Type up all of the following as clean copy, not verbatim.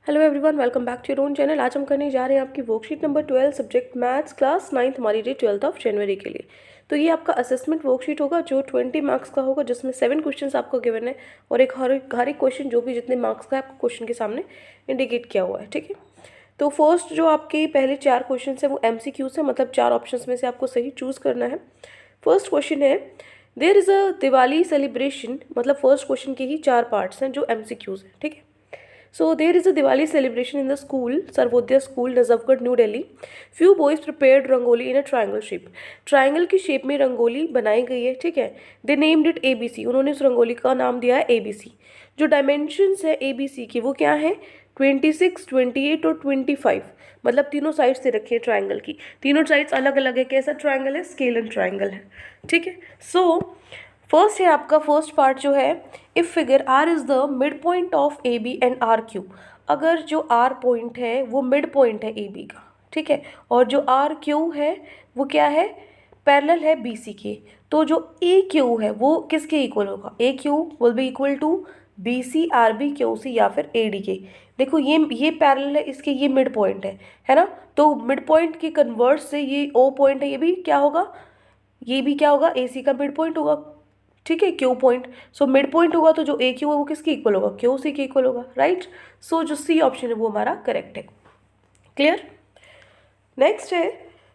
Hello everyone, welcome back to your own channel. आज हम करने जा रहे हैं आपकी worksheet number 12 subject maths class 9th हमारी डेट 12 ऑफ जनवरी के लिए। तो ये आपका असेसमेंट वर्कशीट होगा जो 20 मार्क्स का होगा, जिसमें 7 क्वेश्चंस आपको गिवन है और एक हर एक क्वेश्चन जो भी जितने मार्क्स का है आपको क्वेश्चन के सामने इंडिकेट किया हुआ है। ठीक है, तो फर्स्ट जो आपके पहले 4 क्वेश्चन है वो MCQ से, मतलब 4 ऑप्शन में से आपको सही चूज़ करना है। फर्स्ट क्वेश्चन है, there is a Diwali celebration, मतलब फर्स्ट क्वेश्चन के ही 4 पार्ट्स हैं जो MCQs हैं। ठीक है, so there is a Diwali celebration in the school, Sarvodaya School, Nazafgarh, New Delhi. Few boys prepared rangoli in a triangle shape. Triangle की shape में रंगोली बनाई गई है। ठीक है, they named it ABC. उन्होंने उस रंगोली का नाम दिया है ABC। जो डायमेंशंस है ABC की वो क्या है, 26, 28 और 25, मतलब तीनों साइड्स से रखी है ट्राइंगल की। तीनों साइड्स अलग अलग है। कैसा ट्राइंगल है, स्केलर ट्राइंगल है। ठीक है, सो फर्स्ट है आपका फर्स्ट पार्ट जो है, if figure R is the midpoint of A B and R Q. अगर जो आर पॉइंट है वो मिड पॉइंट है ए बी का, ठीक है, और जो आर क्यू है वो क्या है, पैरेलल है बी सी के, तो जो ए क्यू है वो किसके इक्वल होगा, A Q will be equal to B C R B Q C या फिर ए डी के। देखो ये पैरेलल है इसके, ये मिड पॉइंट है ना, तो मिड पॉइंट के कन्वर्स से ये ओ पॉइंट है, ये भी क्या होगा, ये भी क्या होगा, ए सी का मिड पॉइंट होगा। ठीक है, Q point, so mid point होगा तो जो ए क्यू है वो किसके इक्वल होगा, क्यू सी के इक्वल होगा। राइट, सो जो सी ऑप्शन है वो हमारा करेक्ट है। क्लियर। नेक्स्ट है,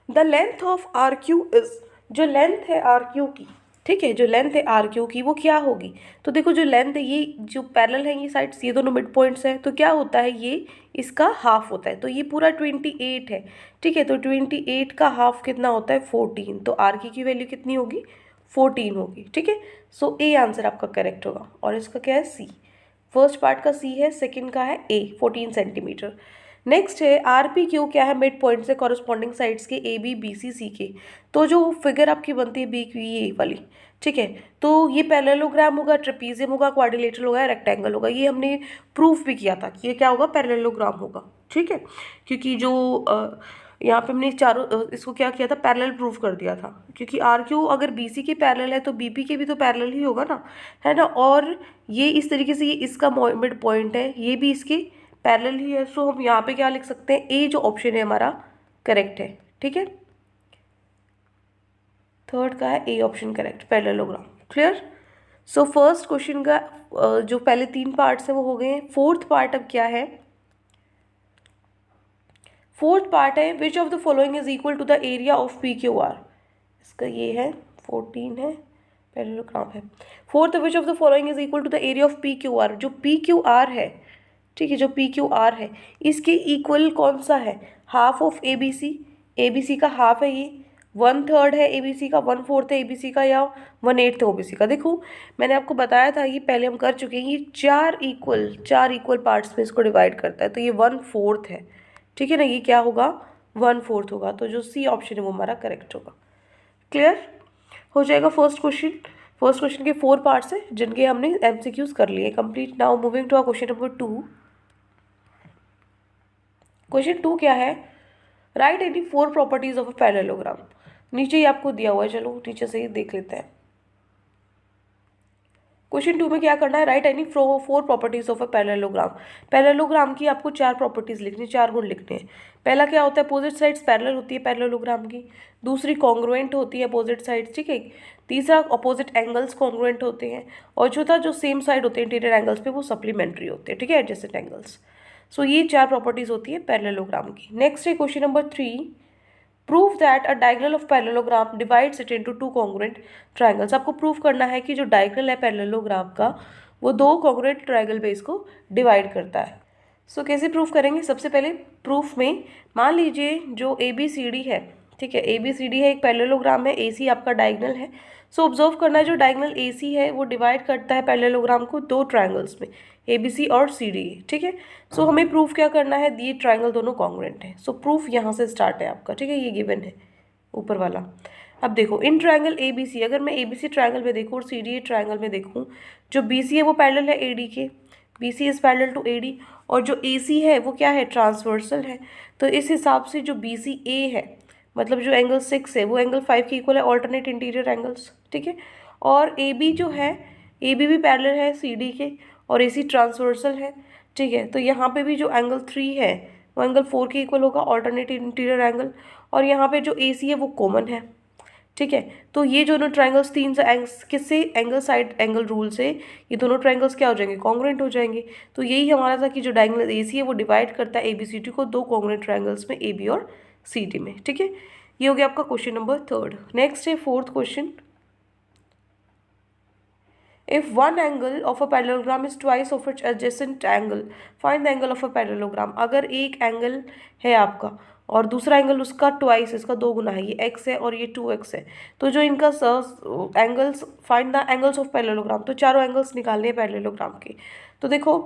the length of R Q is, जो लेंथ है आर क्यू की, ठीक है, जो लेंथ है आर क्यू की वो क्या होगी। तो देखो जो लेंथ है, ये जो पैरेलल है ये साइड्स, ये दोनों मिड पॉइंट्स हैं, तो क्या होता है, ये इसका हाफ होता है, तो ये पूरा 28 है। ठीक है, तो 28 का हाफ कितना होता है, 14, तो आर की वैल्यू कितनी होगी, 14 होगी। ठीक है, सो ए आंसर आपका करेक्ट होगा, और इसका क्या है, सी। फर्स्ट पार्ट का सी है, सेकंड का है ए, 14 सेंटीमीटर। नेक्स्ट है, आर पी क्यू क्या है, मिड पॉइंट से कॉरस्पॉन्डिंग साइड्स के ए बी बी सी सी के। तो जो फिगर आपकी बनती है बी क्यू ये वाली, ठीक है, तो ये पैरेललोग्राम होगा, ट्रेपीजियम होगा, क्वाड्रिलेटरल होगा, रेक्टेंगल होगा। ये हमने प्रूफ भी किया था कि ये क्या होगा, पैरेललोग्राम होगा। ठीक है, क्योंकि जो यहाँ पे हमने चारों इसको क्या किया था, पैरेलल प्रूफ कर दिया था, क्योंकि आर क्यू अगर बी सी के पैरेलल है तो बी पी के भी तो पैरेलल ही होगा ना, है ना। और ये इस तरीके से, ये इसका मिड पॉइंट है, ये भी इसके पैरेलल ही है। सो हम यहाँ पे क्या लिख सकते हैं, ए जो ऑप्शन है हमारा करेक्ट है। ठीक है, थर्ड का है A option correct, parallelogram. Clear. So first question का जो पहले 3 पार्ट्स हैं वो हो गए हैं। फोर्थ पार्ट अब क्या है, फोर्थ पार्ट है, which of the following is equal to the area of P Q R. इसका ये है 14 है, पैरेललोग्राम है। Fourth, which of the following is equal to the area of P Q R. जो पी क्यू आर है, ठीक है, जो पी क्यू आर है इसके इक्वल कौन सा है, half of A B C. A B C का हाफ है ये, 1/3 है ए बी सी का, 1/4 है ए बी सी का, या 1/8 है ओ बी सी का। देखो मैंने आपको बताया था, ये पहले हम कर चुके हैं, ये चार इक्वल पार्ट्स में इसको डिवाइड करता है, तो ये 1/4 है। ठीक है ना, ये क्या होगा, 1/4 होगा, तो जो सी ऑप्शन है वो हमारा करेक्ट होगा। क्लियर हो जाएगा फर्स्ट क्वेश्चन। फर्स्ट क्वेश्चन के 4 पार्ट्स हैं जिनके हमने MCQs कर लिए कंप्लीट। Now moving to a question number 2। Question 2 क्या है, write any 4 properties of a parallelogram. नीचे ही आपको दिया हुआ है, चलो नीचे से ही देख लेते हैं। क्वेश्चन 2 में क्या करना है, write any 4 properties of a parallelogram. Parallelogram की आपको 4 प्रॉपर्टीज लिखनी, 4 गुण लिखने हैं। पहला क्या होता है, अपोजिट साइड्स पैरेलल होती है पैरेललोग्राम की। दूसरी कॉन्ग्रुएंट होती है अपोजिट साइड्स, ठीक है। तीसरा अपोजिट एंगल्स कॉन्ग्रुएंट होते हैं। और चौथा जो सेम साइड होते हैं इंटीरियर एंगल्स पे वो सप्लीमेंट्री होते हैं, ठीक है, एडजेसेंट एंगल्स। सो ये 4 प्रॉपर्टीज होती है पैरेललोग्राम की। नेक्स्ट है question number 3, prove that a diagonal of parallelogram divides it into 2 congruent triangles. आपको प्रूव करना है कि जो डायगोनल है पैरेललोग्राम का वो 2 कॉन्ग्रुएंट ट्रायंगल बेस को डिवाइड करता है। सो कैसे प्रूव करेंगे, सबसे पहले प्रूफ में मान लीजिए जो ए बी सी डी है, ठीक है, ए बी सी डी है, एक पैरेललोग्राम है, ए सी आपका डायगोनल है। सो ऑब्जर्व करना है, जो डायगोनल ए सी है वो डिवाइड करता है पैरेललोग्राम को 2 ट्रायंगल्स में, ए बी सी और सी डी, ठीक है। सो हमें प्रूफ क्या करना है, ये ट्रायंगल दोनों कॉन्ग्रुएंट है। सो प्रूफ यहाँ से स्टार्ट है आपका, ठीक है, ये गिवन है ऊपर वाला। अब देखो इन ट्रायंगल ए बी सी, अगर मैं ए बी सी ट्रायंगल में देखूँ और सी डी ट्रायंगल में देखूँ, जो बी सी है वो पैरेलल है ए डी के, B C is parallel to A D, और जो ए सी है वो क्या है, ट्रांसवर्सल है। तो इस हिसाब से जो बी सी ए है, मतलब जो एंगल 6 है वो एंगल 5 के इक्वल है, ऑल्टरनेट इंटीरियर एंगल्स, ठीक है। और ए बी जो है, ए बी भी पैरेलल है सी डी के, और ए सी ट्रांसवर्सल है। ठीक है। तो यहाँ पे भी जो एंगल 3 है वो एंगल 4 के इक्वल होगा, ऑल्टरनेटिव इंटीरियर एंगल। और यहाँ पे जो AC है वो कॉमन है, ठीक है। तो ये दोनों ट्रायंगल्स तीन से किससे, एंगल साइड एंगल रूल से ये दोनों ट्रायंगल्स क्या हो जाएंगे, कॉन्ग्रुएंट हो जाएंगे। तो यही हमारा था कि जो डायगोनल AC है वो डिवाइड करता है ABCD को दो कॉन्ग्रुएंट ट्रायंगल्स में AB और CD में, ठीक है। ये हो गया आपका क्वेश्चन नंबर 3। नेक्स्ट है 4th question. If one angle of a parallelogram is twice of its adjacent angle, find the angle of a parallelogram। अगर एक एंगल है आपका और दूसरा एंगल उसका ट्वाइस, इसका 2 गुना है, ये x है और ये 2x है, तो जो इनका angles, find the angles of parallelogram. तो चारों एंगल्स निकालने हैं पैरेललोग्राम के। तो देखो,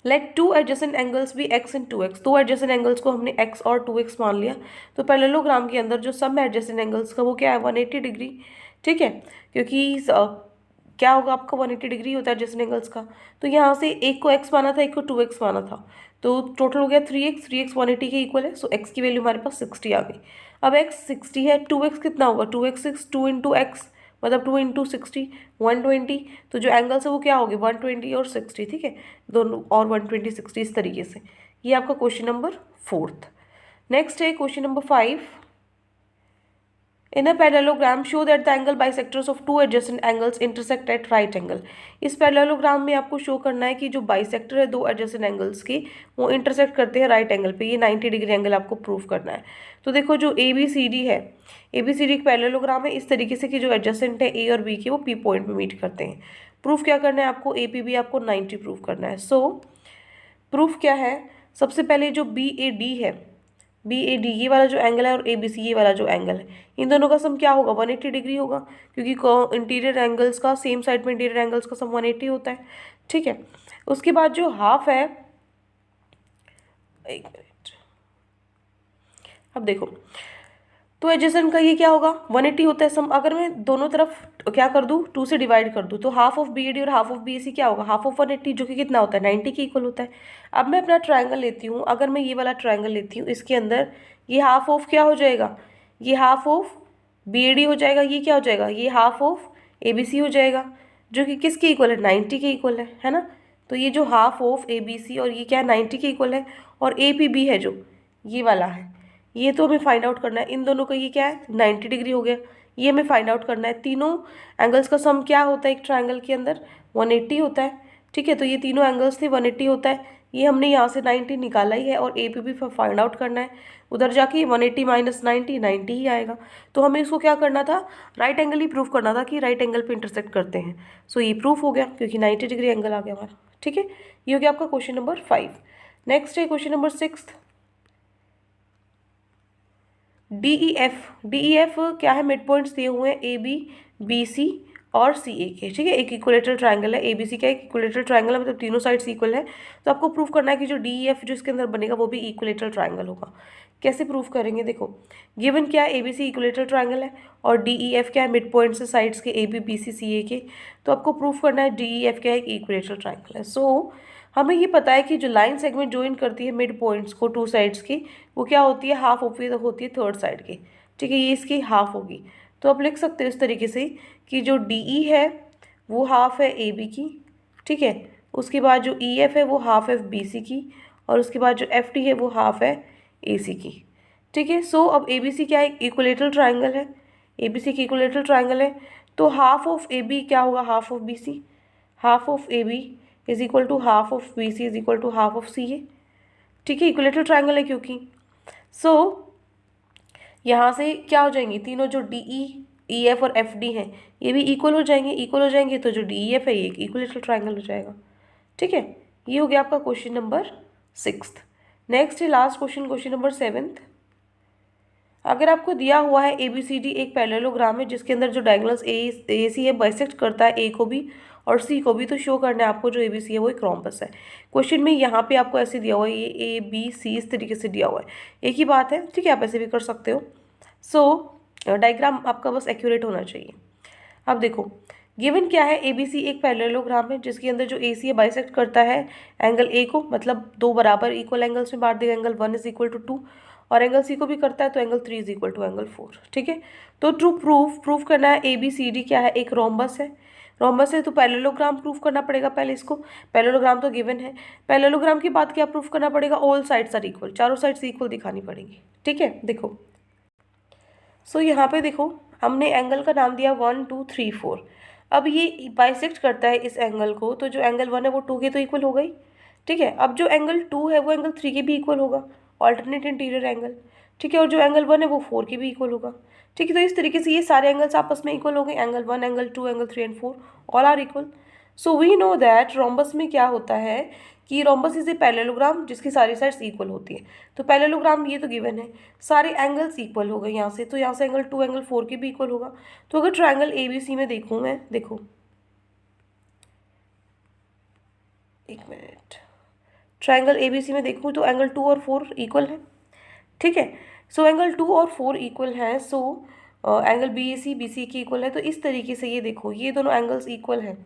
लेट टू एडजेसेंट एंगल्स भी x एंड 2x, दो एडजेसेंट एंगल्स को हमने x और 2x मान लिया। तो पैरेललोग्राम के अंदर जो सम है एडजेसेंट एंगल्स का वो क्या है, 180 डिग्री, ठीक है। क्योंकि क्या होगा आपका 180 डिग्री होता है एडजेसेंट एंगल्स का। तो यहाँ से एक को x माना था, एक को 2x माना था, तो टोटल हो गया 3x 180 के इक्वल है। सो x की वैल्यू हमारे पास 60 आ गई। अब x 60 है, 2x कितना होगा, 2x 6, 2 इंटू x मतलब 2 इंटू 60 120। तो जो एंगल्स है वो क्या होगी, 120 और 60, ठीक है, दोनों और 120 60 इस तरीके से। ये आपका क्वेश्चन नंबर 4th। नेक्स्ट है question number 5। In a parallelogram show that the angle bisectors of two adjacent angles intersect at right angle. इस पैरेललोग्राम में आपको शो करना है कि जो बाइसेक्टर है दो एडजेसेंट एंगल्स के, वो इंटरसेक्ट करते हैं राइट एंगल पे। ये 90 डिग्री एंगल आपको प्रूव करना है। तो देखो, जो ABCD है, ABCD एक पैरेललोग्राम है इस तरीके से कि जो एडजेसेंट है A और B के वो P पॉइंट पे मीट करते हैं। प्रूफ क्या करना है आपको, APB आपको 90 प्रूफ करना है। सो प्रूफ क्या है, सबसे पहले जो BAD है, BAD ये वाला जो एंगल है और ABC ये वाला जो एंगल है, इन दोनों का सम क्या होगा, 180 डिग्री होगा, क्योंकि इंटीरियर एंगल्स का, सेम साइड में इंटीरियर एंगल्स का सम 180 होता है, ठीक है। उसके बाद जो हाफ है, एक मिनट, अब देखो, तो एडजेसेंट का ये क्या होगा, 180 होता है सम। अगर मैं दोनों तरफ क्या कर दूँ, 2 से डिवाइड कर दूँ, तो हाफ ऑफ BAD और हाफ ऑफ BAC क्या होगा, हाफ ऑफ 180, जो कि कितना होता है, 90 के इक्वल होता है। अब मैं अपना ट्रायंगल लेती हूँ, अगर मैं ये वाला ट्रायंगल लेती हूँ, इसके अंदर ये हाफ ऑफ क्या हो जाएगा, ये हाफ ऑफ BAD हो जाएगा, ये क्या हो जाएगा, ये हाफ ऑफ ABC हो जाएगा, जो कि किसके इक्वल है, 90 के इक्वल है ना। तो ये जो हाफ ऑफ ABC और ये क्या है, 90 के इक्वल है। और APB है जो ये वाला है, ये तो हमें फाइंड आउट करना है। इन दोनों का ये क्या है, 90 डिग्री हो गया, ये हमें फाइंड आउट करना है। तीनों एंगल्स का सम क्या होता है एक ट्रायंगल के अंदर, 180 होता है, ठीक है। तो ये तीनों एंगल्स थे, 180 होता है, ये हमने यहाँ से 90 निकाला ही है और APB फाइंड आउट करना है। उधर जाके 180 माइनस 90 ही आएगा। तो हमें इसको क्या करना था, राइट एंगल ही प्रूफ करना था कि राइट एंगल पे इंटरसेक्ट करते हैं। सो ये प्रूफ हो गया क्योंकि 90 डिग्री एंगल आ गया हमारा, ठीक है। ये हो गया आपका क्वेश्चन नंबर 5। नेक्स्ट है क्वेश्चन नंबर 6। DEF क्या है, मिड पॉइंट्स दिए हुए हैं AB BC और CA के, ठीक है। एक इक्विलेटरल ट्रायंगल है, ABC का एक इक्विलेटरल ट्रायंगल है, मतलब तीनों साइड्स इक्वल है। तो आपको प्रूफ करना है कि जो DEF जो इसके अंदर बनेगा वो भी इक्विलेटरल ट्रायंगल होगा। कैसे प्रूफ करेंगे, देखो, गिवन क्या है, ABC इक्विलेटरल ट्रायंगल है और DEF क्या है, मिड पॉइंट से साइड्स के AB BC CA के। तो आपको प्रूफ करना है DEF क्या है, एक इक्विलेटरल ट्रायंगल है। सो हमें ये पता है कि जो लाइन सेगमेंट ज्वाइन करती है मिड पॉइंट्स को टू साइड्स की, वो क्या होती है, हाफ होती है थर्ड साइड की, ठीक है। ये इसकी हाफ होगी। तो आप लिख सकते हो इस तरीके से कि जो DE है वो हाफ है AB की, ठीक है। उसके बाद जो EF है वो हाफ है BC की, और उसके बाद जो FD है वो हाफ है AC की, ठीक है। सो अब ABC क्या है, इक्विलेटरल ट्रायंगल है, ABC की इक्विलेटरल ट्रायंगल है। तो हाफ ऑफ AB क्या होगा, half of BC, half of AB is equal to half of BC is equal to half of CA, ठीक है। इक्विलेटरल ट्रायंगल है क्योंकि। सो यहाँ से क्या हो जाएंगी, तीनों जो DE EF और FD हैं ये भी इक्वल हो जाएंगे, तो जो DEF है ये एक इक्विलेटरल ट्रायंगल हो जाएगा, ठीक है। ये हो गया आपका क्वेश्चन नंबर 6। नेक्स्ट है लास्ट क्वेश्चन, क्वेश्चन नंबर 7। अगर आपको दिया हुआ है ABCD एक पैरेललोग्राम है जिसके अंदर जो डायगोनल्स AC है बाइसेक्ट करता है A को भी और C को भी, तो शो करना है आपको जो ABC है वो एक रोम्बस है। क्वेश्चन में यहाँ पे आपको ऐसे दिया हुआ है, ये ABC इस तरीके से दिया हुआ है, एक ही बात है, ठीक है, आप ऐसे भी कर सकते हो। सो डायग्राम आपका बस एक्यूरेट होना चाहिए। अब देखो, गिवन क्या है, ABC एक पैरेललोग्राम है जिसके अंदर जो AC है बाइसेक्ट करता है एंगल A को, मतलब दो बराबर इक्वल एंगल्स में बांट देगा, एंगल 1 इज इक्वल टू 2, और एंगल C को भी करता है तो angle 3 is equal to angle 4, ठीक है। तो ट्रू प्रूफ करना है ABCD क्या है, एक रोम्बस है। रोम्बस है तो पैरेललोग्राम प्रूफ करना पड़ेगा पहले इसको। पैरेललोग्राम तो गिवन है। पैरेललोग्राम के बाद क्या प्रूफ करना पड़ेगा, ऑल साइड्स आर इक्वल, चारों साइड्स इक्वल दिखानी पड़ेगी। ठीक है, देखो सो यहाँ पे देखो हमने एंगल का नाम दिया 1 2 3 4। अब ये बाइसेक्ट करता है इस एंगल को, तो जो एंगल 1 है वो 2 के तो इक्वल हो गई। ठीक है, अब जो एंगल 2 है वो एंगल 3 के भी इक्वल होगा, ऑल्टरनेट इंटीरियर एंगल। ठीक है, और जो एंगल 1 है वो 4 के भी इक्वल होगा। ठीक है, तो इस तरीके से ये सारे एंगल्स आपस में इक्वल हो गए, angle 1 angle 2 angle 3 and 4 all are equal. So we know that rhombus में क्या होता है कि रोम्बस इज ए पैरेललोग्राम जिसकी सारी साइड्स इक्वल होती है। तो पैरेललोग्राम ये तो गिवन है, सारे एंगल्स इक्वल हो गए यहाँ से, तो यहाँ से एंगल 2 एंगल 4 के भी इक्वल होगा। तो अगर ट्रायंगल ABC में देखूँ मैं, देखो एक मिनट, ट्रायंगल ABC में देखूँ तो एंगल 2 और 4 इक्वल है। ठीक है, सो एंगल 2 और 4 इक्वल है, सो एंगल BC के इक्वल है। तो इस तरीके से ये देखो ये दोनों एंगल्स इक्वल हैं,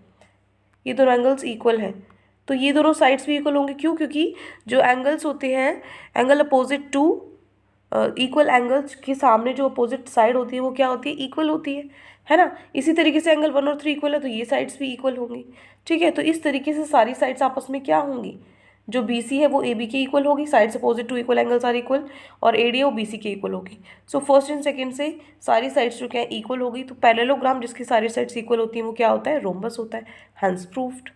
ये दोनों एंगल्स इक्वल हैं, तो ये दोनों साइड्स भी इक्वल होंगे। क्यों? क्योंकि जो एंगल्स होते हैं, angle opposite to equal angles के सामने जो अपोजिट साइड होती है वो क्या होती है, इक्वल होती है ना। इसी तरीके से एंगल 1 और 3 इक्वल है तो ये साइड्स भी इक्वल होंगी। ठीक है, तो इस तरीके से सारी साइड्स आपस में क्या होंगी, जो BC है वो AB के इक्वल होगी, sides opposite to equal angles are equal, और AD है वो BC के इक्वल होगी। सो फर्स्ट एंड सेकंड से सारी साइड्स जो क्या है इक्वल होगी। तो पैरेललोग्राम जिसकी सारी साइड्स इक्वल होती हैं वो क्या होता है, रोम्बस होता है, हैंस प्रूफ्ड।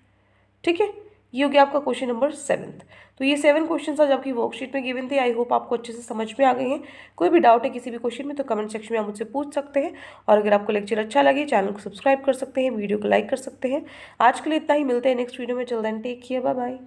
ठीक है, ये हो गया आपका क्वेश्चन नंबर 7। तो ये 7 क्वेश्चन आज आपकी वर्कशीट में गिवन थे। आई होप आपको अच्छे से समझ में आ गए हैं। कोई भी डाउट है किसी भी क्वेश्चन में तो कमेंट सेक्शन में आप मुझसे पूछ सकते हैं। और अगर आपको लेक्चर अच्छा लगे चैनल को सब्सक्राइब कर सकते हैं, वीडियो को लाइक कर सकते हैं। आज के लिए इतना ही, मिलते हैं नेक्स्ट वीडियो में। चल then take care, bye bye.